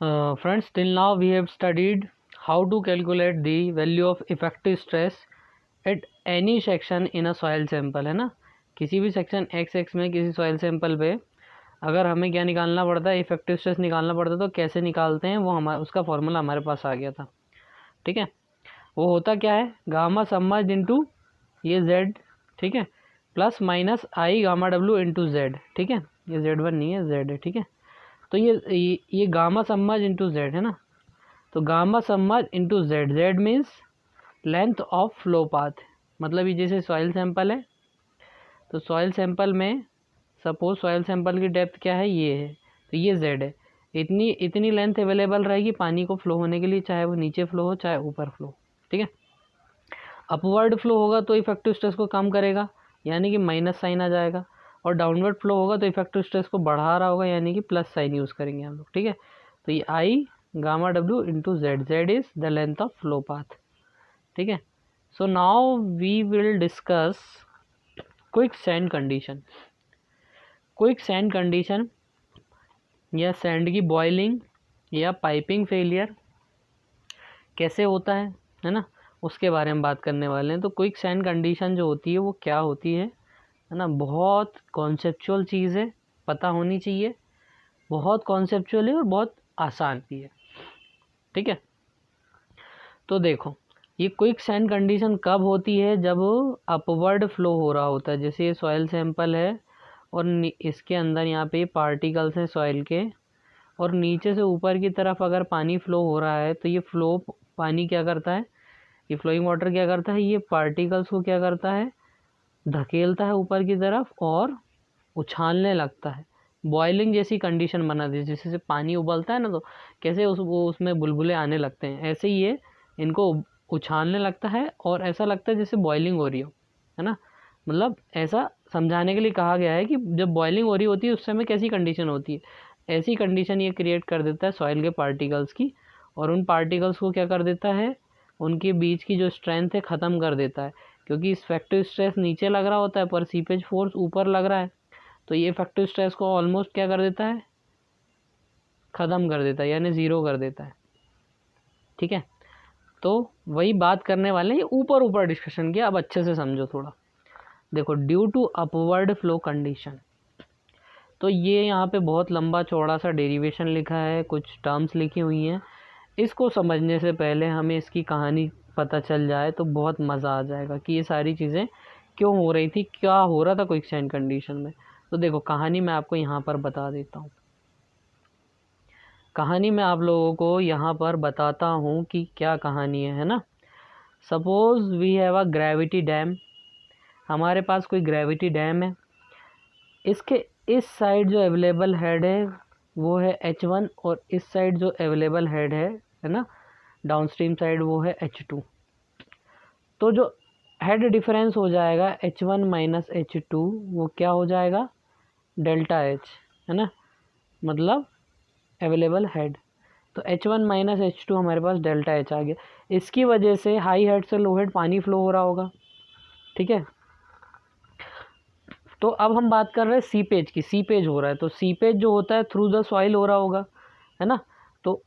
Friends, till now we have studied how to calculate the value of effective stress at any section in a soil sample, है ना। किसी भी section x में किसी soil sample पे अगर हमें क्या निकालना पड़ता है, इफेक्टिव स्ट्रेस निकालना पड़ता है, तो कैसे निकालते हैं वो हमारा उसका फॉर्मूला हमारे पास आ गया था। ठीक है, वो होता क्या है, गामा सबमर्ज्ड इंटू ये z, ठीक है, प्लस माइनस आई गामा w इंटू जेड। ठीक है, ये z1 नहीं है, z है। ठीक है, तो ये गामा सबमर्ज्ड इंटू जेड है ना। तो gamma submerged into z, Z means length of flow path. मतलब ये जैसे सॉइल सैंपल है, तो सॉइल सैंपल में सपोज सॉइल सैंपल की डेप्थ क्या है, ये है, तो ये जेड है। इतनी इतनी लेंथ अवेलेबल रहेगी पानी को फ्लो होने के लिए, चाहे वो नीचे फ्लो हो चाहे ऊपर फ्लो। ठीक है, अपवर्ड फ्लो होगा तो इफेक्टिव स्ट्रेस को कम करेगा, यानी कि माइनस साइन आ जाएगा, और डाउनवर्ड फ्लो होगा तो इफेक्टिव स्ट्रेस को बढ़ा रहा होगा, यानी कि प्लस साइन यूज़ करेंगे हम लोग। ठीक है, तो ये आई गामा डब्ल्यू into z, z is the length of flow path. ठीक है, so now we will discuss quick sand condition. Quick sand condition या सैंड की बॉइलिंग या पाइपिंग फेलियर कैसे होता है ना, उसके बारे में बात करने वाले हैं। तो क्विक सैंड कंडीशन जो होती है वो क्या होती है ना, बहुत कॉन्सेप्चुअल चीज़ है, पता होनी चाहिए। बहुत कॉन्सेप्चुअल है और बहुत आसान भी है। ठीक है, तो देखो ये क्विक सैंड कंडीशन कब होती है, जब अपवर्ड फ्लो हो रहा होता है। जैसे ये सॉइल सैंपल है और इसके अंदर यहाँ पे पार्टिकल्स हैं सॉइल के, और नीचे से ऊपर की तरफ अगर पानी फ्लो हो रहा है, तो ये फ्लो पानी क्या करता है, ये फ्लोइंग वाटर क्या करता है, ये पार्टिकल्स को क्या करता है, धकेलता है ऊपर की तरफ और उछालने लगता है। बॉइलिंग जैसी कंडीशन बना दी, जैसे से पानी उबलता है ना, तो कैसे वो उसमें बुलबुले आने लगते हैं, ऐसे ही ये इनको उछालने लगता है और ऐसा लगता है जैसे बॉइलिंग हो रही हो, है ना। मतलब ऐसा समझाने के लिए कहा गया है कि जब बॉइलिंग हो रही होती है उस समय कैसी कंडीशन होती है, ऐसी कंडीशन ये क्रिएट कर देता है सॉइल के पार्टिकल्स की, और उन पार्टिकल्स को क्या कर देता है, उनके बीच की जो स्ट्रेंथ है ख़त्म कर देता है। क्योंकि इफेक्टिव स्ट्रेस नीचे लग रहा होता है पर सीपेज फोर्स ऊपर लग रहा है, तो ये इफेक्टिव स्ट्रेस को ऑलमोस्ट क्या कर देता है, ख़त्म कर देता है, यानी ज़ीरो कर देता है। ठीक है, तो वही बात करने वाले हैं, ऊपर ऊपर डिस्कशन किया, अब अच्छे से समझो थोड़ा। देखो, due to upward flow condition, तो ये यहाँ पे बहुत लंबा चौड़ा सा डेरिवेशन लिखा है, कुछ टर्म्स लिखी हुई हैं। इसको समझने से पहले हमें इसकी कहानी पता चल जाए तो बहुत मज़ा आ जाएगा कि ये सारी चीज़ें क्यों हो रही थी, क्या हो रहा था क्विकसैंड कंडीशन में। तो देखो, कहानी मैं आपको यहाँ पर बता देता हूँ। कहानी मैं आप लोगों को यहाँ पर बताता हूँ कि क्या कहानी है ना। Suppose we have a gravity dam, हमारे पास कोई ग्रेविटी डैम है। इसके इस साइड जो अवेलेबल हेड है वो है H1, और इस साइड जो अवेलेबल हेड है ना, डाउनस्ट्रीम साइड, वो है H2। तो जो हेड डिफरेंस हो जाएगा H1 माइनस H2, वो क्या हो जाएगा, डेल्टा H, है ना, मतलब अवेलेबल हेड। तो H1 माइनस H2 हमारे पास डेल्टा H आ गया। इसकी वजह से हाई हेड से लो हेड पानी फ्लो हो रहा होगा। ठीक है, तो अब हम बात कर रहे हैं सीपेज की। सीपेज हो रहा है, तो सीपेज जो होता है थ्रू द सॉइल हो रहा होगा, है ना। तो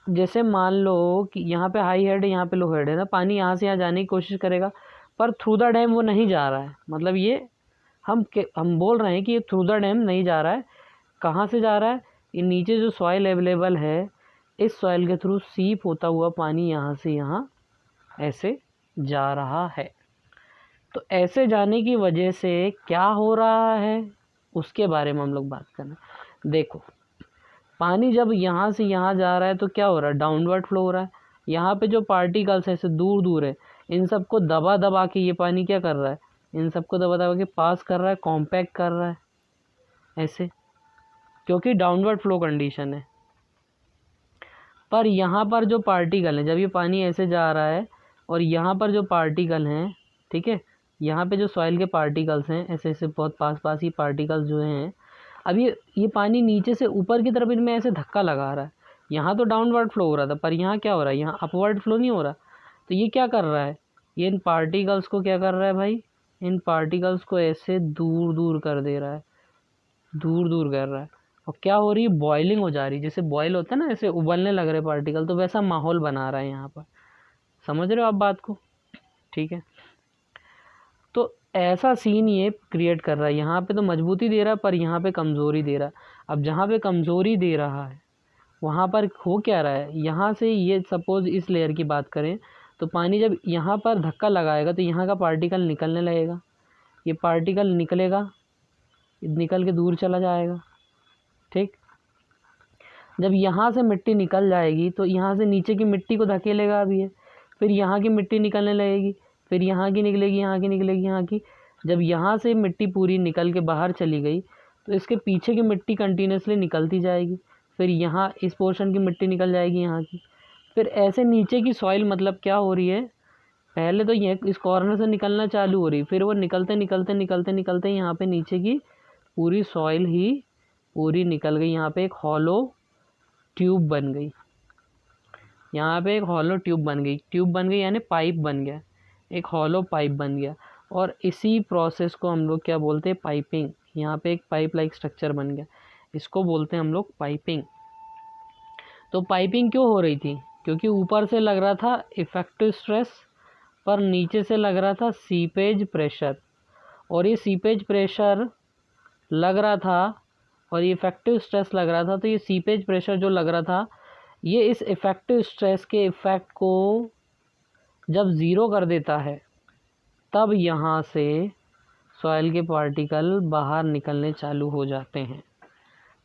जैसे मान लो कि यहाँ पे हाई हेड है, यहाँ पे लो हेड है ना, पानी यहाँ से यहाँ जाने की कोशिश करेगा, पर थ्रू द डैम वो नहीं जा रहा है। मतलब ये हम बोल रहे हैं कि ये थ्रू द डैम नहीं जा रहा है। कहाँ से जा रहा है, ये नीचे जो सॉइल अवेलेबल है, इस सॉइल के थ्रू सीप होता हुआ पानी यहाँ से यहाँ ऐसे जा रहा है। तो ऐसे जाने की वजह से क्या हो रहा है उसके बारे में हम लोग बात करना। देखो, पानी जब यहाँ से यहाँ जा रहा है तो क्या हो रहा है, डाउनवर्ड फ्लो हो रहा है। यहाँ पे जो पार्टिकल्स ऐसे दूर दूर है, इन सबको दबा दबा के ये पानी क्या कर रहा है, इन सबको दबा दबा के पास कर रहा है, कॉम्पैक्ट कर रहा है ऐसे, क्योंकि डाउनवर्ड फ्लो कंडीशन है। पर यहाँ पर जो पार्टिकल है, जब ये पानी ऐसे जा रहा है और यहाँ पर जो पार्टिकल हैं, ठीक है, यहाँ पे जो सॉइल के पार्टिकल्स हैं ऐसे ऐसे बहुत पास पास ही पार्टिकल्स जो हैं, अब ये पानी नीचे से ऊपर की तरफ इनमें ऐसे धक्का लगा रहा है। यहाँ तो डाउनवर्ड फ्लो हो रहा था, पर यहाँ क्या हो रहा है, यहाँ अपवर्ड फ्लो नहीं हो रहा। तो ये क्या कर रहा है, ये इन पार्टिकल्स को क्या कर रहा है भाई, इन पार्टिकल्स को ऐसे दूर दूर कर दे रहा है, दूर दूर कर रहा है। और क्या हो रही है, बॉइलिंग हो जा रही है, जैसे बॉयल होता है ना, ऐसे उबलने लग रहे पार्टिकल, तो वैसा माहौल बना रहा है यहाँ पर। समझ रहे हो आप बात को? ठीक है, तो ऐसा सीन ये क्रिएट कर रहा है। यहाँ पे तो मजबूती दे रहा है, पर यहाँ पे कमज़ोरी दे रहा है। अब जहाँ पे कमज़ोरी दे रहा है वहाँ पर हो क्या रहा है, यहाँ से ये सपोज़ इस लेयर की बात करें तो पानी जब यहाँ पर धक्का लगाएगा तो यहाँ का पार्टिकल निकलने लगेगा, ये पार्टिकल निकलेगा, निकल के दूर चला जाएगा। ठीक, जब यहाँ से मिट्टी निकल जाएगी तो यहाँ से नीचे की मिट्टी को धकेलेगा अभी है, फिर यहाँ की मिट्टी निकलने लगेगी, फिर यहाँ की निकलेगी, यहाँ की निकलेगी, यहाँ की। जब यहाँ से मिट्टी पूरी निकल के बाहर चली गई तो इसके पीछे की मिट्टी कंटिन्यूसली निकलती जाएगी, फिर यहाँ इस पोर्शन की मिट्टी निकल जाएगी यहाँ की, फिर ऐसे नीचे की सॉइल मतलब क्या हो रही है, पहले तो ये इस कॉर्नर से निकलना चालू हो रही, फिर वो निकलते निकलते निकलते निकलते यहाँ पे नीचे की पूरी सॉइल ही पूरी निकल गई। यहाँ पे एक हॉलो ट्यूब बन गई, यहाँ पे एक हॉलो ट्यूब बन गई, ट्यूब बन गई यानी पाइप बन गया, एक हॉलो पाइप बन गया। और इसी प्रोसेस को हम लोग क्या बोलते हैं, पाइपिंग। यहाँ पे एक पाइप लाइक स्ट्रक्चर बन गया, इसको बोलते हैं हम लोग पाइपिंग। तो पाइपिंग क्यों हो रही थी, क्योंकि ऊपर से लग रहा था इफेक्टिव स्ट्रेस, पर नीचे से लग रहा था सीपेज प्रेशर। और ये सीपेज प्रेशर लग रहा था और ये इफेक्टिव स्ट्रेस लग रहा था, तो ये सीपेज प्रेशर जो लग रहा था, ये इस इफेक्टिव स्ट्रेस के इफ़ेक्ट को जब ज़ीरो कर देता है तब यहाँ से सॉइल के पार्टिकल बाहर निकलने चालू हो जाते हैं।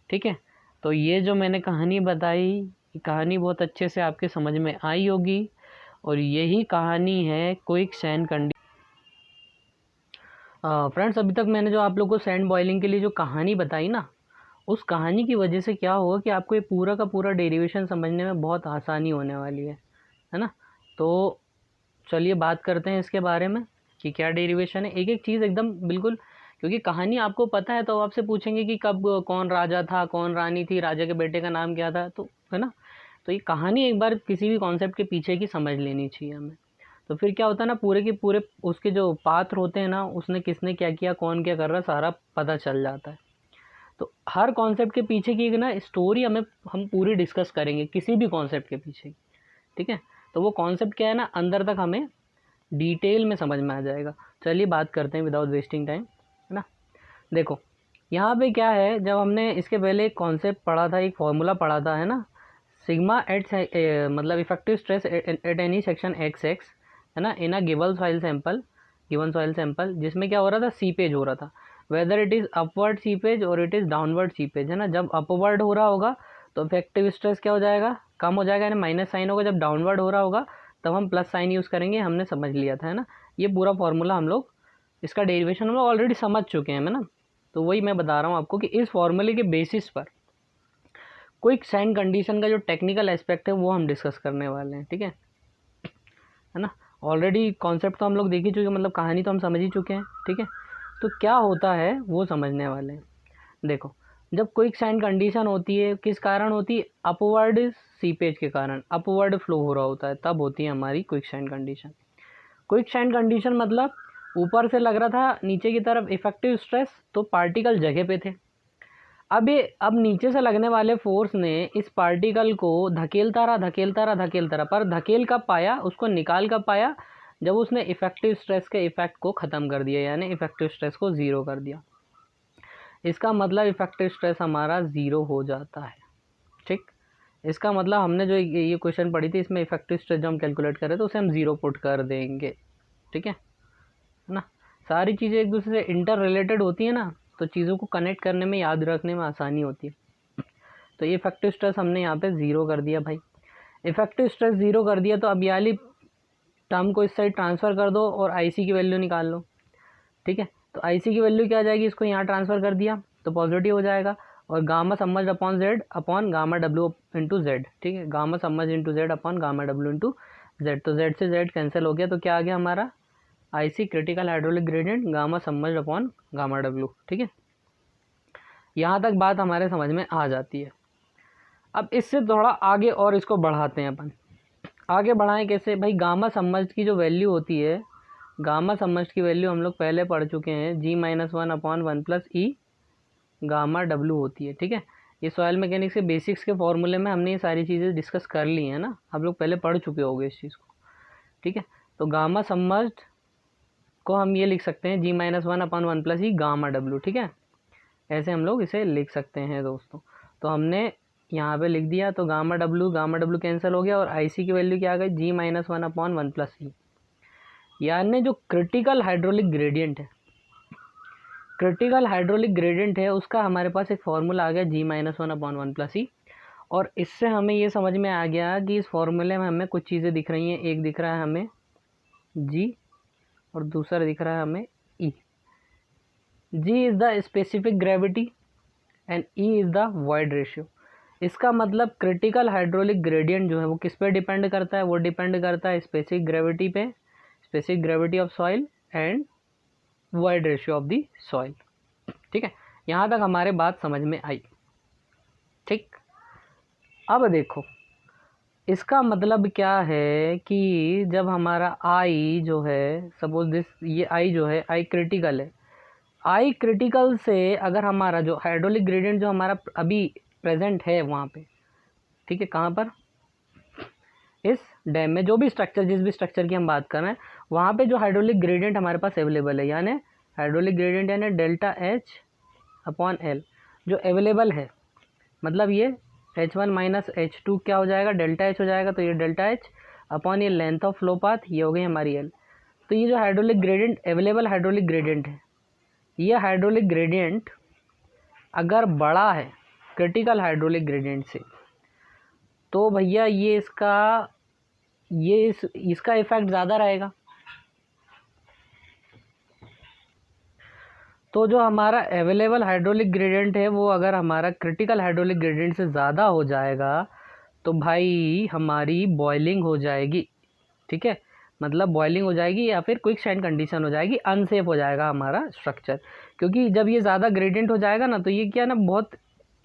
ठीक है, तो ये जो मैंने कहानी बताई, कहानी बहुत अच्छे से आपके समझ में आई होगी, और यही कहानी है क्विकसैंड कंडीशन। फ्रेंड्स, अभी तक मैंने जो आप लोग को सैंड बॉइलिंग के लिए जो कहानी बताई ना, उस कहानी की वजह से क्या होगा कि आपको ये पूरा का पूरा डेरिवेशन समझने में बहुत आसानी होने वाली है ना। तो चलिए बात करते हैं इसके बारे में कि क्या डेरिवेशन है, एक एक चीज़ एकदम बिल्कुल, क्योंकि कहानी आपको पता है तो आपसे पूछेंगे कि कब कौन राजा था, कौन रानी थी, राजा के बेटे का नाम क्या था, तो है ना। तो ये कहानी एक बार किसी भी कॉन्सेप्ट के पीछे की समझ लेनी चाहिए हमें। तो फिर क्या होता है ना, पूरे के पूरे उसके जो पात्र होते हैं ना, उसने किसने क्या किया, कौन क्या कर रहा है, सारा पता चल जाता है। तो हर कॉन्सेप्ट के पीछे की एक ना स्टोरी हम पूरी डिस्कस करेंगे, किसी भी कॉन्सेप्ट के पीछे। ठीक है, तो वो कॉन्सेप्ट क्या है ना, अंदर तक हमें डिटेल में समझ में आ जाएगा। चलिए बात करते हैं विदाउट वेस्टिंग टाइम, है ना। देखो यहाँ पे क्या है, जब हमने इसके पहले एक कॉन्सेप्ट पढ़ा था, एक फॉर्मूला पढ़ा था, है ना, सिग्मा एट मतलब effective stress at any section x x, है ना, इन अ गिवन सॉइल सैंपल, जिसमें क्या हो रहा था, सीपेज हो रहा था, whether it is upward seepage और इट इज़ डाउनवर्ड सीपेज, है ना। जब अपवर्ड हो रहा होगा तो इफेक्टिव स्ट्रेस क्या हो जाएगा, कम हो जाएगा, यानी माइनस साइन होगा। जब डाउनवर्ड हो रहा होगा तब हम प्लस साइन यूज़ करेंगे, हमने समझ लिया था, है ना। ये पूरा फॉर्मूला हम लोग, इसका डेरिवेशन हम लोग ऑलरेडी समझ चुके हैं, है ना। तो वही मैं बता रहा हूँ आपको कि इस फॉर्मूले के बेसिस पर क्विकसैंड कंडीशन का जो टेक्निकल एस्पेक्ट है वो हम डिस्कस करने वाले हैं। ठीक है ना। ऑलरेडी कॉन्सेप्ट तो हम लोग देख ही चुके, मतलब कहानी तो हम समझ ही चुके हैं। ठीक है, तो क्या होता है वो समझने वाले हैं। देखो, जब क्विकसैंड कंडीशन होती है, किस कारण होती है, अपवर्ड सीपेज के कारण, अपवर्ड फ्लो हो रहा होता है, तब होती है हमारी क्विकसैंड कंडीशन। क्विकसैंड कंडीशन मतलब ऊपर से लग रहा था नीचे की तरफ इफेक्टिव स्ट्रेस, तो पार्टिकल जगह पे थे। अब नीचे से लगने वाले फोर्स ने इस पार्टिकल को धकेलता रहा, पर धकेल कब पाया, उसको निकाल कब पाया, जब उसने इफेक्टिव स्ट्रेस के इफेक्ट को ख़त्म कर दिया, यानी इफेक्टिव स्ट्रेस को ज़ीरो कर दिया। इसका मतलब इफेक्टिव स्ट्रेस हमारा ज़ीरो हो जाता है। ठीक, इसका मतलब हमने जो ये क्वेश्चन पढ़ी थी, इसमें इफेक्टिव स्ट्रेस जो हम कैलकुलेट कर रहे थे उसे हम ज़ीरो पुट कर देंगे। ठीक है ना। सारी चीज़ें एक दूसरे से इंटर रिलेटेड होती है ना, तो चीज़ों को कनेक्ट करने में, याद रखने में आसानी होती है। तो ये इफेक्टिव स्ट्रेस हमने यहाँ पे ज़ीरो कर दिया भाई। इफेक्टिव स्ट्रेस ज़ीरो कर दिया तो अब ये वाली टर्म को इस साइड ट्रांसफ़र कर दो और आईसी की वैल्यू निकाल लो। ठीक है, तो आईसी की वैल्यू क्या आ जाएगी, इसको यहाँ ट्रांसफ़र कर दिया तो पॉजिटिव हो जाएगा, और गामा समझ अपॉन जेड अपॉन गामा डब्ल्यू इंटू जेड। ठीक है, गामा समझ इंटू जेड अपॉन गामा डब्ल्यू इंटू जेड, तो जेड से जेड कैंसिल हो गया, तो क्या आ गया हमारा, IC critical hydraulic gradient gamma समझ अपॉन गामा डब्ल्यू। ठीक है, यहाँ तक बात हमारे समझ में आ जाती है। अब इससे थोड़ा आगे और इसको बढ़ाते हैं अपन। आगे बढ़ाएं कैसे भाई, गामा समझ की जो वैल्यू होती है, गामा समझ की वैल्यू हम लोग पहले पढ़ चुके हैं, G-1 अपॉन 1 प्लस ई गामा डब्ल्यू होती है। ठीक है, ये सॉइल मैकेनिक्स के बेसिक्स के फॉर्मूले में हमने ये सारी चीज़ें डिस्कस कर ली हैं ना, आप लोग पहले पढ़ चुके होंगे इस चीज़ को, ठीक है। तो गामा सबमर्ज्ड को हम ये लिख सकते हैं G-1/1 + E गामा W, ठीक है, ऐसे हम लोग इसे लिख सकते हैं दोस्तों। तो हमने यहाँ पे लिख दिया, तो गामा डब्ल्यू कैंसिल हो गया और IC की वैल्यू क्या आ गई G-1/1 + E। यानी जो क्रिटिकल हाइड्रोलिक ग्रेडियंट है उसका हमारे पास एक फार्मूला आ गया G-1/1 + E। और इससे हमें ये समझ में आ गया कि इस फार्मूले में हमें कुछ चीज़ें दिख रही हैं, एक दिख रहा है हमें G और दूसरा दिख रहा है हमें E। G is the specific gravity and E is the void ratio. इसका मतलब क्रिटिकल हाइड्रोलिक ग्रेडियंट जो है वो किस पे डिपेंड करता है, वो डिपेंड करता है स्पेसिफिक ग्रेविटी पे, specific gravity of soil and void ratio of the soil, ठीक है। यहाँ तक हमारे बात समझ में आई, ठीक। अब देखो इसका मतलब क्या है कि जब हमारा I जो है, सपोज दिस ये I जो है I क्रिटिकल है, I क्रिटिकल से अगर हमारा जो हाइड्रोलिक ग्रेडियंट जो हमारा अभी प्रेजेंट है वहाँ पे, ठीक है, कहाँ पर, इस डैम में जो भी स्ट्रक्चर, जिस भी स्ट्रक्चर की हम बात कर रहे हैं वहाँ पे जो हाइड्रोलिक ग्रेडियंट हमारे पास अवेलेबल है, यानी हाइड्रोलिक ग्रेडियंट यानी ΔH/L जो अवेलेबल है, मतलब ये H1 - H2 क्या हो जाएगा, ΔH हो जाएगा। तो ये ΔH अपॉन ये लेंथ ऑफ फ्लो पाथ, ये हो गई हमारी L। तो ये जो hydraulic gradient available hydraulic gradient है, ये हाइड्रोलिक ग्रेडियंट अगर बड़ा है क्रिटिकल हाइड्रोलिक ग्रेडियंट से, तो भैया ये इसका इफेक्ट ज़्यादा रहेगा। तो जो हमारा अवेलेबल हाइड्रोलिक ग्रेडियंट है वो अगर हमारा क्रिटिकल हाइड्रोलिक ग्रेडियंट से ज़्यादा हो जाएगा तो भाई हमारी बॉइलिंग हो जाएगी, ठीक है, मतलब बॉइलिंग हो जाएगी या फिर क्विक स्टैंड कंडीशन हो जाएगी, अनसेफ हो जाएगा हमारा स्ट्रक्चर। क्योंकि जब ये ज़्यादा ग्रेडियंट हो जाएगा ना तो ये क्या ना, बहुत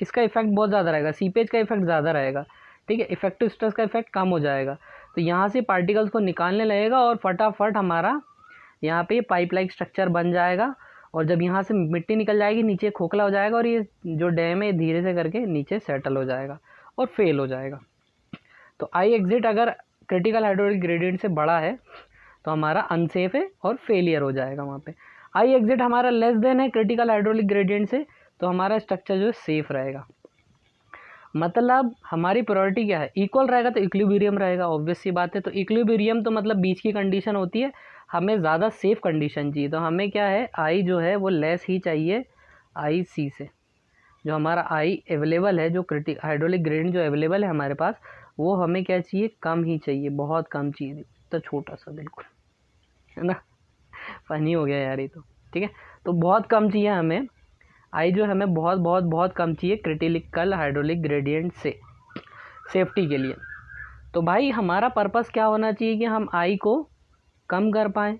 इसका इफेक्ट बहुत ज़्यादा रहेगा, सीपेज का इफेक्ट ज़्यादा रहेगा, ठीक है, इफेक्टिव स्ट्रेस का इफेक्ट कम हो जाएगा। तो यहाँ से पार्टिकल्स को निकालने लगेगा और फटाफट हमारा यहाँ पे पाइप लाइक स्ट्रक्चर बन जाएगा। और जब यहाँ से मिट्टी निकल जाएगी नीचे खोखला हो जाएगा और ये जो डैम है धीरे से करके नीचे सेटल हो जाएगा और फेल हो जाएगा। तो I एग्जिट अगर क्रिटिकल हाइड्रोलिक ग्रेडियंट से बड़ा है तो हमारा अनसेफ है और फेलियर हो जाएगा वहाँ पे। I एग्जिट हमारा लेस देन है क्रिटिकल हाइड्रोलिक ग्रेडियंट से, तो हमारा स्ट्रक्चर जो है सेफ रहेगा। मतलब हमारी प्रायोरिटी क्या है, इक्वल रहेगा तो इक्विलिब्रियम रहेगा, ऑब्वियस सी बात है। तो इक्विलिब्रियम तो मतलब बीच की कंडीशन होती है, हमें ज़्यादा सेफ कंडीशन चाहिए। तो हमें क्या है, I जो है वो लेस ही चाहिए IC से। जो हमारा I अवेलेबल है, जो हाइड्रोलिक ग्रेडियंट जो अवेलेबल है हमारे पास, वो हमें क्या चाहिए, कम ही चाहिए, बहुत कम चाहिए, तो छोटा सा बिल्कुल, है ना, फनी हो गया यार ये तो, ठीक है। तो बहुत कम चाहिए हमें I जो हमें बहुत बहुत बहुत कम चाहिए क्रिटिकल हाइड्रोलिक ग्रेडियंट से सेफ्टी के लिए। तो भाई हमारा पर्पस क्या होना चाहिए कि हम I को कम कर पाएँ,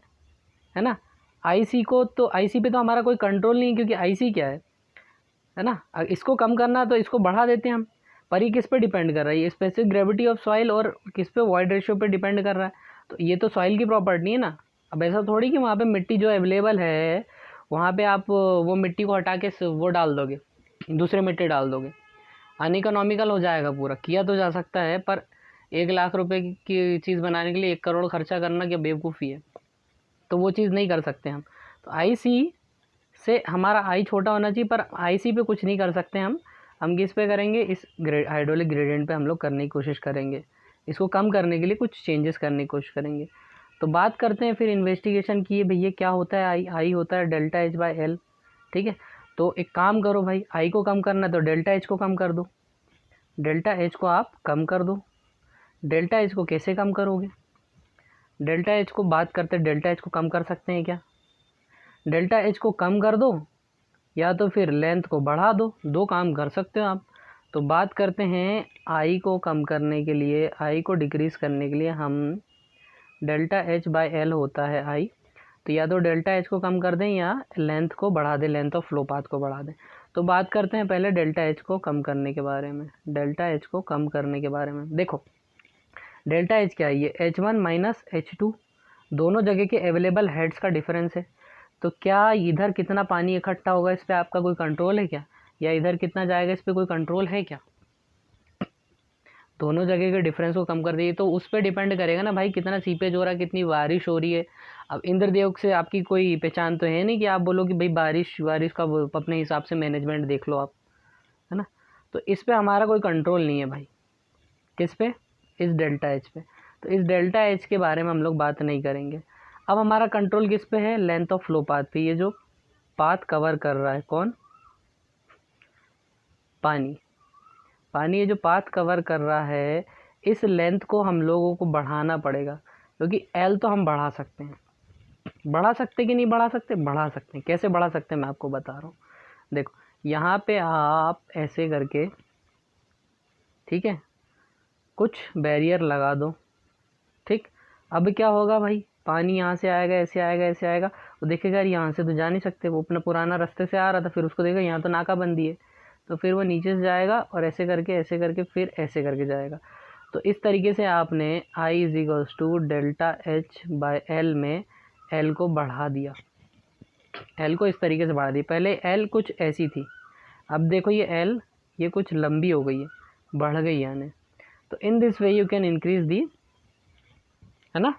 है ना। IC को तो IC पे तो हमारा कोई कंट्रोल नहीं है, क्योंकि IC क्या है ना, इसको कम करना तो इसको बढ़ा देते हैं हम। पर ये किस पे डिपेंड कर रहा है, ये स्पेसिफिक ग्रेविटी ऑफ सॉइल और किस पे, वॉइड रेशियो पे डिपेंड कर रहा है। तो ये तो सॉइल की प्रॉपर्टी है ना। अब ऐसा थोड़ी कि वहाँ पे मिट्टी जो अवेलेबल है वहाँ पे आप वो मिट्टी को हटा के वो डाल दोगे, दूसरे मिट्टी डाल दोगे, अनइकोनॉमिकल हो जाएगा पूरा। किया तो जा सकता है पर 1 लाख रुपए की चीज़ बनाने के लिए 1 करोड़ खर्चा करना क्या बेवकूफ़ी है, तो वो चीज़ नहीं कर सकते हम। तो IC से हमारा I छोटा होना चाहिए, पर IC पे कुछ नहीं कर सकते हम किस पे करेंगे, इस हाइड्रोलिक ग्रेडियंट पे हम लोग करने की कोशिश करेंगे, इसको कम करने के लिए कुछ चेंजेस करने की कोशिश करेंगे। तो बात करते हैं फिर इन्वेस्टिगेशन की, भैया क्या होता है I होता है ΔH/L, ठीक है। तो एक काम करो भाई, I को कम करना है तो ΔH को कम कर दो, ΔH को आप कम कर दो। ΔH को कैसे कम करोगे, ΔH को बात करते हैं, ΔH को कम कर सकते हैं क्या, ΔH को कम कर दो या तो फिर लेंथ को बढ़ा दो, 2 काम कर सकते हो आप। तो बात करते हैं I को कम करने के लिए, I को डिक्रीज़ करने के लिए हम ΔH/L होता है I, तो या तो ΔH को कम कर दें या लेंथ को बढ़ा दें, लेंथ ऑफ फ्लो पाथ को बढ़ा दें। तो बात करते हैं पहले ΔH को कम करने के बारे में। ΔH को कम करने के बारे में देखो, ΔH क्या है, ये H1 - H2 दोनों जगह के अवेलेबल हेड्स का डिफरेंस है। तो क्या इधर कितना पानी इकट्ठा होगा, इस पर आपका कोई कंट्रोल है क्या, या इधर कितना जाएगा, इस पर कोई कंट्रोल है क्या? दोनों जगह के डिफरेंस को कम कर दिए, तो उस पर डिपेंड करेगा ना भाई कितना सीपेज हो रहा है, कितनी बारिश हो रही है। अब इंद्रदेव से आपकी कोई पहचान तो है नहीं कि आप बोलो कि भाई बारिश का अपने हिसाब से मैनेजमेंट देख लो आप, है ना। तो इस पे हमारा कोई कंट्रोल नहीं है भाई। किस पे? इस डेल्टा एच पे। तो इस डेल्टा एच के बारे में हम लोग बात नहीं करेंगे। अब हमारा कंट्रोल किस पे है? लेंथ ऑफ फ्लो पाथ पे। ये जो पाथ कवर कर रहा है कौन? पानी। पानी ये जो पाथ कवर कर रहा है, इस लेंथ को हम लोगों को बढ़ाना पड़ेगा, क्योंकि एल तो हम बढ़ा सकते हैं। बढ़ा सकते कि नहीं बढ़ा सकते? बढ़ा सकते हैं। कैसे बढ़ा सकते हैं मैं आपको बता रहा हूँ। देखो यहाँ पे आप ऐसे करके, ठीक है, कुछ बैरियर लगा दो, ठीक। अब क्या होगा भाई, पानी यहाँ से आएगा, ऐसे आएगा, ऐसे आएगा, वो देखेगा यार यहाँ से तो जा नहीं सकते, वो अपना पुराना रास्ते से आ रहा था, फिर उसको देखेगा यहाँ तो नाकाबंदी है, तो फिर वो नीचे से जाएगा और ऐसे करके फिर ऐसे करके जाएगा। तो इस तरीके से आपने I = delta h by L में एल को बढ़ा दिया, एल को इस तरीके से बढ़ा दिया। पहले एल कुछ ऐसी थी, अब देखो ये एल ये कुछ लंबी हो गई है, बढ़ गई यानी। तो in this way you can increase the, है ना,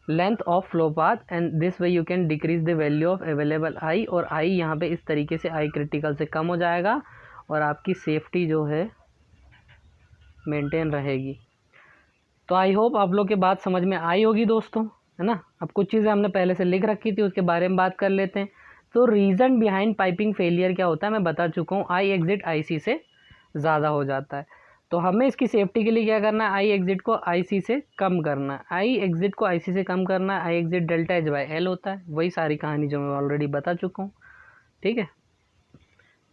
length of flow path, and this way you can decrease the value of available I, और आई यहाँ पे इस तरीके से आई क्रिटिकल से कम हो जाएगा और आपकी सेफ्टी जो है मेंटेन रहेगी। तो आई होप आप लोग के बात समझ में आई होगी दोस्तों, है ना। अब कुछ चीज़ें हमने पहले से लिख रखी थी, उसके बारे में बात कर लेते हैं। तो रीज़न बिहाइंड पाइपिंग फेलियर क्या होता है मैं बता चुका हूँ, आई एग्जिट आई सी से ज़्यादा हो जाता है। तो हमें इसकी सेफ्टी के लिए क्या करना है, आई एग्जिट को आई सी से कम करना है, आई एग्जिट को आई सी से कम करना है। I exit delta h by l होता है, वही सारी कहानी जो मैं ऑलरेडी बता चुका हूँ, ठीक है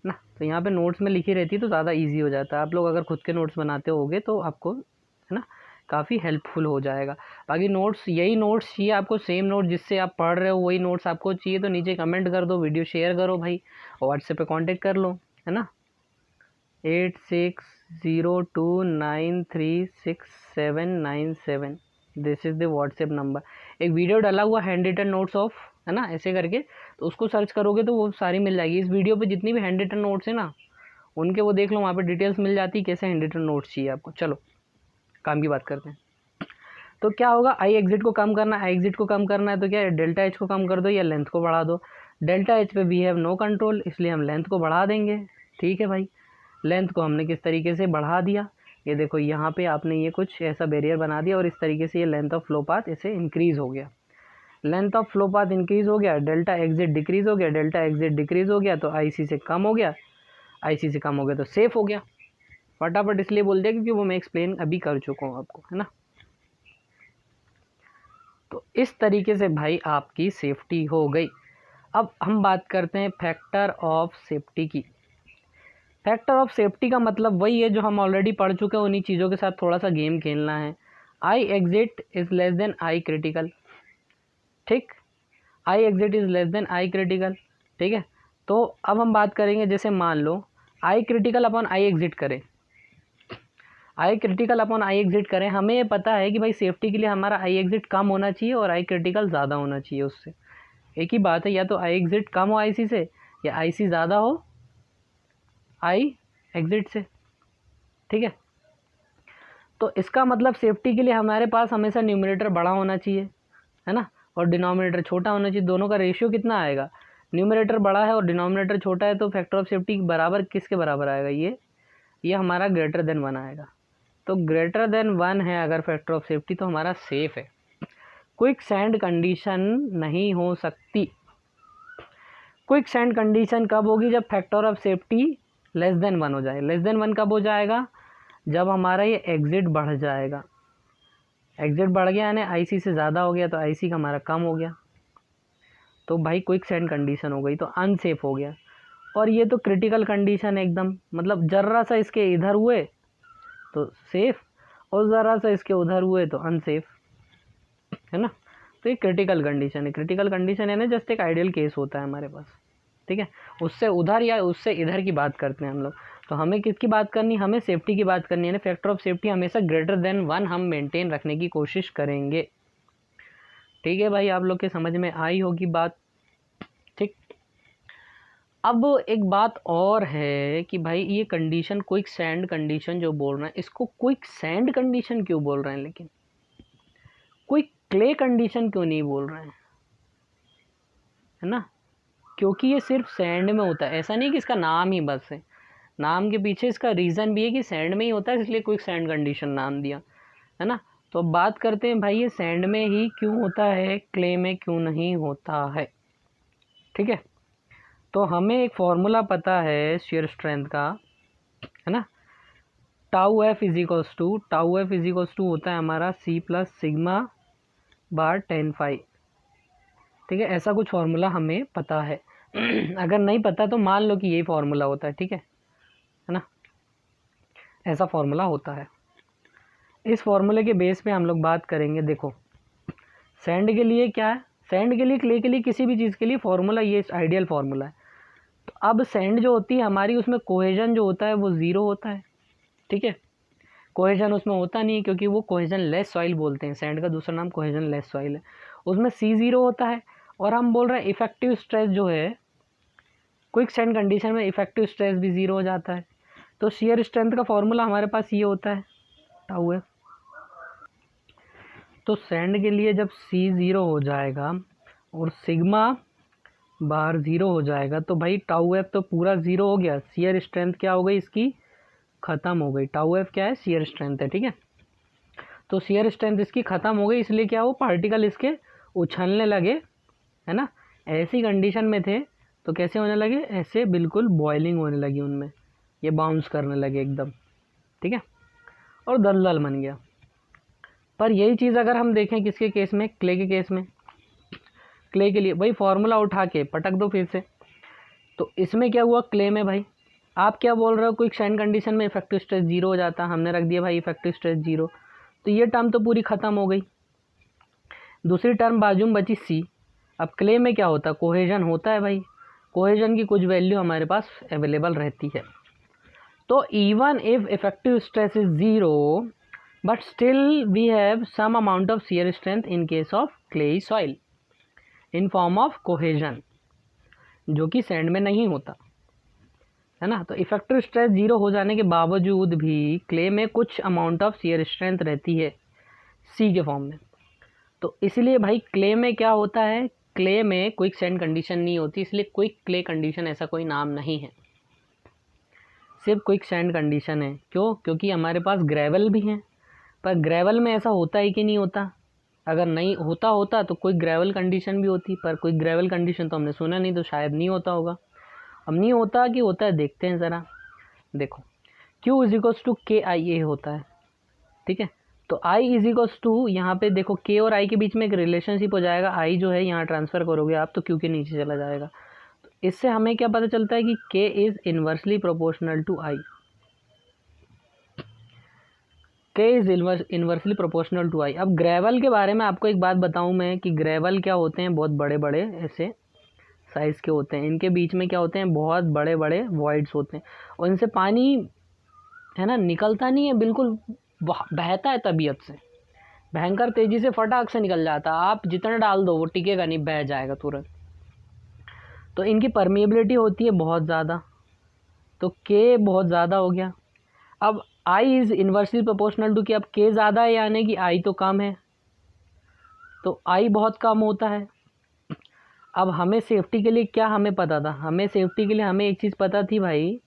ना। तो यहाँ पे नोट्स में लिखी रहती है तो ज़्यादा इजी हो जाता है। आप लोग अगर खुद के नोट्स बनाते होगे तो आपको, है ना, काफ़ी हेल्पफुल हो जाएगा। बाकी नोट्स, यही नोट्स चाहिए आपको, सेम नोट जिससे आप पढ़ रहे हो वही नोट्स आपको चाहिए, तो नीचे कमेंट कर दो, वीडियो शेयर करो भाई, और व्हाट्सएप पे कांटेक्ट कर लो, है ना। 8602936797, this is the WhatsApp number. एक वीडियो डाला हुआ हैंड रिटन नोट्स ऑफ, है ना, ऐसे करके, तो उसको सर्च करोगे तो वो सारी मिल जाएगी। इस वीडियो पे जितनी भी हैंड रिटन नोट्स है ना, उनके वो देख लो, वहाँ पे डिटेल्स मिल जाती है कैसे हैंड रिटन नोट्स चाहिए आपको। चलो काम की बात करते हैं। तो क्या होगा, आई एग्जिट को कम करना है, आई एग्जिट को कम करना है तो क्या है, डेल्टा एच को कम कर दो या लेंथ को बढ़ा दो। डेल्टा एच पे वी हैव नो कंट्रोल, इसलिए हम लेंथ को बढ़ा देंगे, ठीक है भाई। लेंथ को हमने किस तरीके से बढ़ा दिया, ये देखो यहाँ पे आपने ये कुछ ऐसा बैरियर बना दिया और इस तरीके से ये लेंथ ऑफ फ्लो पाथ ऐसे इंक्रीज़ हो गया। Length of flow path increase हो गया, डेल्टा एग्जिट डिक्रीज़ हो गया, डेल्टा एग्जिट डिक्रीज़ हो गया तो आईसी से कम हो गया, आईसी से कम हो गया तो सेफ हो गया। फटाफट इसलिए बोल दिया क्योंकि वो मैं एक्सप्लेन अभी कर चुका हूँ आपको, है ना। तो इस तरीके से भाई आपकी सेफ्टी हो गई। अब हम बात करते हैं फैक्टर ऑफ सेफ्टी की। फैक्टर ऑफ सेफ्टी का मतलब वही है जो हम ऑलरेडी पढ़ चुके हैं, उन्हीं चीज़ों के साथ थोड़ा सा गेम खेलना है। I exit is less than i critical, ठीक, i exit is less than i critical, ठीक है। तो अब हम बात करेंगे, जैसे मान लो i critical upon i exit करें, i critical upon i exit करें, हमें ये पता है कि भाई सेफ्टी के लिए हमारा आई एग्जिट कम होना चाहिए और आई क्रिटिकल ज़्यादा होना चाहिए उससे। एक ही बात है, या तो आई एग्जिट कम हो आई सी से, या आई सी ज़्यादा हो आई एग्जिट से, ठीक है। तो इसका मतलब सेफ्टी के लिए हमारे पास हमेशा न्यूमरेटर बड़ा होना चाहिए, है ना, और डिनोमिनेटर छोटा होना चाहिए। दोनों का रेशियो कितना आएगा, न्यूमरेटर बड़ा है और डिनोमिनेटर छोटा है, तो फैक्टर ऑफ सेफ्टी बराबर किसके बराबर आएगा, ये हमारा ग्रेटर देन 1 आएगा। तो ग्रेटर देन 1 है अगर फैक्टर ऑफ सेफ्टी तो हमारा सेफ है। क्विक सैंड कंडीशन नहीं हो सकती। क्विक सैंड कंडीशन कब होगी, जब factor of safety less than 1 हो जाए। लेस देन 1 कब हो जाएगा, जब हमारा ये एग्जिट बढ़ जाएगा। एग्जिट बढ़ गया यानी आईसी से ज़्यादा हो गया तो आईसी का हमारा कम हो गया, तो भाई क्विक सैंड कंडीशन हो गई, तो अनसेफ हो गया। और ये तो क्रिटिकल कंडीशन एकदम, मतलब ज़रा सा इसके इधर हुए तो सेफ़ और ज़रा सा इसके उधर हुए तो अनसेफ, है ना। तो ये क्रिटिकल कंडीशन है। क्रिटिकल कंडीशन है ना, जस्ट एक आइडियल केस होता है हमारे पास, ठीक है। उससे उधर या उससे इधर की बात करते हैं हम लोग। तो हमें किसकी बात करनी, हमें सेफ्टी की बात करनी है ना। फैक्टर ऑफ सेफ्टी हमेशा ग्रेटर देन 1 हम मेंटेन रखने की कोशिश करेंगे, ठीक है भाई। आप लोग के समझ में आई होगी बात, ठीक। अब एक बात और है कि भाई ये कंडीशन क्विक सैंड कंडीशन जो बोल रहे हैं, इसको क्विक सैंड कंडीशन क्यों बोल रहे हैं, लेकिन क्विक क्ले कंडीशन क्यों नहीं बोल रहे हैं, है ना? क्योंकि ये सिर्फ सैंड में होता है, ऐसा नहीं कि इसका नाम ही बस है, नाम के पीछे इसका रीज़न भी है कि सैंड में ही होता है, इसलिए क्विक सैंड कंडीशन नाम दिया, है ना? तो अब बात करते हैं भाई ये सैंड में ही क्यों होता है, क्ले में क्यों नहीं होता है, ठीक है? तो हमें एक फॉर्मूला पता है शेयर स्ट्रेंथ का, है ना? Tau f is equals to होता है हमारा C plus sigma bar 10 phi, ठीक है? ऐसा कुछ फॉर्मूला हमें पता है। अगर नहीं पता तो मान लो कि यही फॉर्मूला होता है, ठीक है ना? ऐसा फॉर्मूला होता है। इस फॉर्मूले के बेस पे हम लोग बात करेंगे। देखो सैंड के लिए क्या है, सैंड के लिए, क्ले के लिए, किसी भी चीज़ के लिए फॉर्मूला ये आइडियल फार्मूला है। तो अब सैंड जो होती है हमारी, उसमें कोहेजन जो होता है वो ज़ीरो होता है, ठीक है? कोहेजन उसमें होता नहीं है क्योंकि वो कोहेजन लेस सॉइल बोलते हैं, सैंड का दूसरा नाम कोहेजन लेस सॉइल है। उसमें C0 होता है और हम बोल रहे हैं इफेक्टिव स्ट्रेस जो है क्विक सैंड कंडीशन में इफेक्टिव स्ट्रेस भी ज़ीरो हो जाता है। तो शियर स्ट्रेंथ का फॉर्मूला हमारे पास ये होता है टाउ एफ। तो सैंड के लिए जब C0 हो जाएगा और सिग्मा बार ज़ीरो हो जाएगा तो भाई टाउ एफ तो पूरा ज़ीरो हो गया, शियर स्ट्रेंथ क्या हो गई इसकी, ख़त्म हो गई। टाउ एफ क्या है, शियर स्ट्रेंथ है, ठीक है? तो शियर स्ट्रेंथ इसकी ख़त्म हो गई, इसलिए क्या, वो पार्टिकल इसके उछलने लगे, है ना? ऐसी कंडीशन में थे तो कैसे होने लगे, ऐसे बिल्कुल बॉइलिंग होने लगी उनमें, ये बाउंस करने लगे एकदम, ठीक है? और दलदल बन गया। पर यही चीज़ अगर हम देखें किसके केस में, क्ले के केस में, क्ले के लिए वही फार्मूला उठा के पटक दो फिर से। तो इसमें क्या हुआ, क्ले में भाई आप क्या बोल रहे हो, क्विक सैंड कंडीशन में इफेक्टिव स्ट्रेस जीरो हो जाता, हमने रख दिया भाई इफेक्टिव स्ट्रेस जीरो, तो ये टर्म तो पूरी ख़त्म हो गई। दूसरी टर्म बाजू में बची C। अब क्ले में क्या होता है, कोहेजन होता है भाई, कोहेजन की कुछ वैल्यू हमारे पास अवेलेबल रहती है। तो even if effective stress is zero but still we have some amount of shear strength in case of clay soil in form of cohesion, जो कि सैंड में नहीं होता, है ना? तो इफेक्टिव स्ट्रेस जीरो हो जाने के बावजूद भी क्ले में कुछ अमाउंट ऑफ शियर स्ट्रेंथ रहती है C के फॉर्म में। तो इसलिए भाई क्ले में क्या होता है, क्ले में क्विक सैंड कंडीशन नहीं होती, इसलिए क्विक क्ले कंडीशन ऐसा कोई नाम नहीं है, सिर्फ क्विक सैंड कंडीशन है। क्यों? क्योंकि हमारे पास ग्रेवल भी हैं, पर ग्रेवल में ऐसा होता है कि नहीं होता, अगर नहीं होता तो कोई ग्रेवल कंडीशन भी होती, पर कोई ग्रेवल कंडीशन तो हमने सुना नहीं, तो शायद नहीं होता होगा। अब नहीं होता कि होता है, देखते हैं ज़रा। देखो Q is equals to KIA होता है, ठीक है? तो I इज इक्वल्स टू, यहाँ पे देखो K और I के बीच में एक रिलेशनशिप हो जाएगा, I जो है यहाँ ट्रांसफ़र करोगे आप तो Q के नीचे चला जाएगा। तो इससे हमें क्या पता चलता है कि K is inversely proportional to I, K is inversely proportional to I। अब ग्रेवल के बारे में आपको एक बात बताऊँ मैं कि ग्रेवल क्या होते हैं, बहुत बड़े बड़े ऐसे साइज़ के होते हैं, इनके बीच में क्या होते हैं, बहुत बड़े बड़े वॉइड्स होते हैं और इनसे पानी, है ना, निकलता नहीं है, बिल्कुल बहता है तबीयत से, भयंकर तेज़ी से फटाक से निकल जाता है, आप जितना डाल दो वो टिकेगा नहीं, बह जाएगा तुरंत। तो इनकी परमिएबिलिटी होती है बहुत ज़्यादा, तो K बहुत ज़्यादा हो गया। अब I is inversely proportional to, कि अब K ज़्यादा है यानी कि I तो कम है, तो I बहुत कम होता है। अब हमें सेफ्टी के लिए क्या हमें पता था, हमें सेफ्टी के लिए हमें एक चीज़ पता थी भाई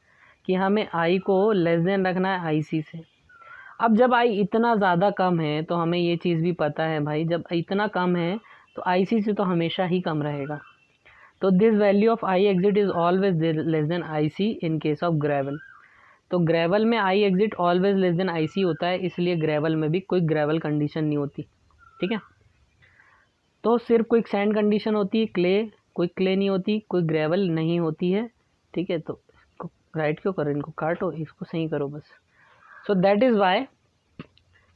कि हमें I को लेस देन रखना है IC से। अब जब I इतना ज़्यादा कम है तो हमें ये चीज़ भी पता है भाई, जब इतना कम है तो IC से तो हमेशा ही कम रहेगा। तो this value of I exit is always less than IC in case of gravel. तो ग्रेवल में I exit always less than IC होता है, इसलिए ग्रेवल में भी कोई ग्रेवल कंडीशन नहीं होती, ठीक है? तो सिर्फ कोई सैंड कंडीशन होती है, कोई क्ले नहीं होती, कोई ग्रेवल नहीं होती है, ठीक है? तो इसको राइट क्यों करो, इनको काटो, इसको सही करो बस। So that is why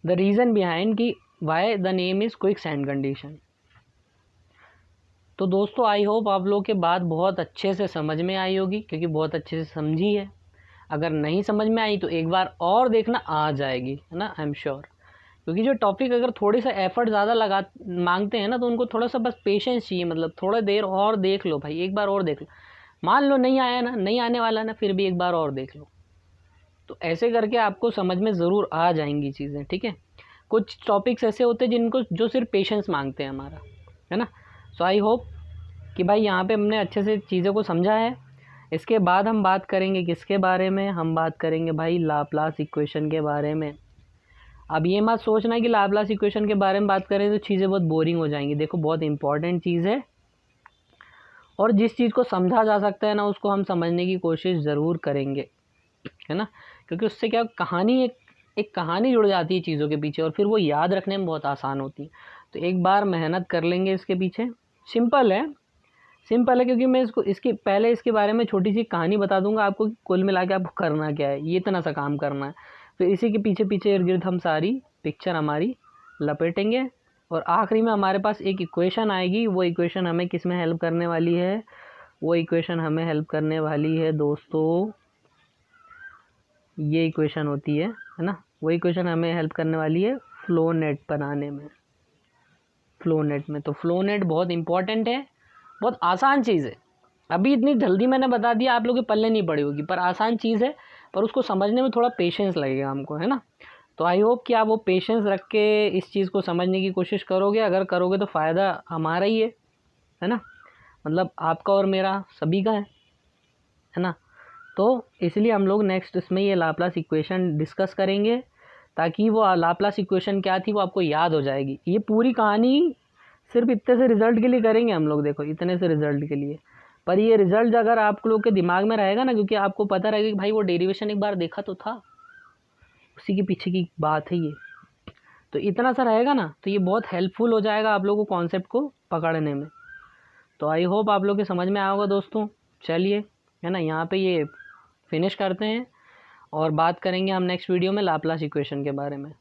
the reason behind कि why the name is quick sand condition. तो दोस्तों आई होप आप लोगों के बात बहुत अच्छे से समझ में आई होगी, क्योंकि बहुत अच्छे से समझी है। अगर नहीं समझ में आई तो एक बार और देखना, आ जाएगी, है ना, आई एम श्योर। क्योंकि जो टॉपिक अगर थोड़ी सा एफर्ट ज़्यादा मांगते हैं ना, तो उनको थोड़ा सा बस पेशेंस चाहिए, मतलब थोड़ा देर और देख लो भाई, एक बार और देख लो, मान लो नहीं आया ना, नहीं आने वाला ना, फिर भी एक बार और देख लो। तो ऐसे करके आपको समझ में ज़रूर आ जाएंगी चीज़ें, ठीक है। कुछ टॉपिक्स ऐसे होते हैं जिनको जो सिर्फ पेशेंस मांगते हैं हमारा, है ना। सो आई होप कि भाई यहाँ पे हमने अच्छे से चीज़ों को समझा है। इसके बाद हम बात करेंगे किसके बारे में, हम बात करेंगे भाई लाप्लास इक्वेशन के बारे में। अब ये मत सोचना कि लाप्लास इक्वेशन के बारे में बात करें तो चीज़ें बहुत बोरिंग हो जाएंगी। देखो बहुत इंपॉर्टेंट चीज़ है, और जिस चीज़ को समझा जा सकता है ना उसको हम समझने की कोशिश ज़रूर करेंगे, है ना। क्योंकि उससे क्या कहानी एक कहानी जुड़ जाती है चीज़ों के पीछे, और फिर वो याद रखने में बहुत आसान होती है। तो एक बार मेहनत कर लेंगे इसके पीछे। सिंपल है, सिंपल है, क्योंकि मैं इसके पहले इसके बारे में छोटी सी कहानी बता दूंगा आपको कि कुल मिला के आपको करना क्या है, ये इतना सा काम करना है। फिर इसी के पीछे पीछे इर्द गिर्द हम सारी पिक्चर हमारी लपेटेंगे, और आखिरी में हमारे पास एक इक्वेशन आएगी। वो इक्वेशन हमें किस में हेल्प करने वाली है, वो इक्वेशन हमें हेल्प करने वाली है दोस्तों, ये इक्वेशन होती है ना। वो इक्वेशन हमें हेल्प करने वाली है फ्लो नेट बनाने में, फ्लो नेट में। तो फ्लो नेट बहुत इंपॉर्टेंट है, बहुत आसान चीज़ है। अभी इतनी जल्दी मैंने बता दिया, आप लोगों के पल्ले नहीं पड़ी होगी, पर आसान चीज़ है, पर उसको समझने में थोड़ा पेशेंस लगेगा हमको, है ना। तो आई होप कि आप वो पेशेंस रख के इस चीज़ को समझने की कोशिश करोगे। अगर करोगे तो फ़ायदा हमारा ही है ना, मतलब आपका और मेरा सभी का है ना। तो इसलिए हम लोग नेक्स्ट इसमें ये लाप्लास इक्वेशन डिस्कस करेंगे, ताकि वो लाप्लास इक्वेशन क्या थी वो आपको याद हो जाएगी। ये पूरी कहानी सिर्फ इतने से रिज़ल्ट के लिए करेंगे हम लोग, देखो इतने से रिज़ल्ट के लिए। पर ये रिज़ल्ट अगर आप लोग के दिमाग में रहेगा ना, क्योंकि आपको पता रहेगा कि भाई वो डेरिवेशन एक बार देखा तो था, उसी के पीछे की बात है ये, तो इतना सा रहेगा ना, तो ये बहुत हेल्पफुल हो जाएगा आप लोगों को कॉन्सेप्ट को पकड़ने में। तो आई होप आप लोग के समझ में आया होगा दोस्तों। चलिए, है ना, यहाँ पे ये फिनिश करते हैं, और बात करेंगे हम नेक्स्ट वीडियो में लाप्लास इक्वेशन के बारे में।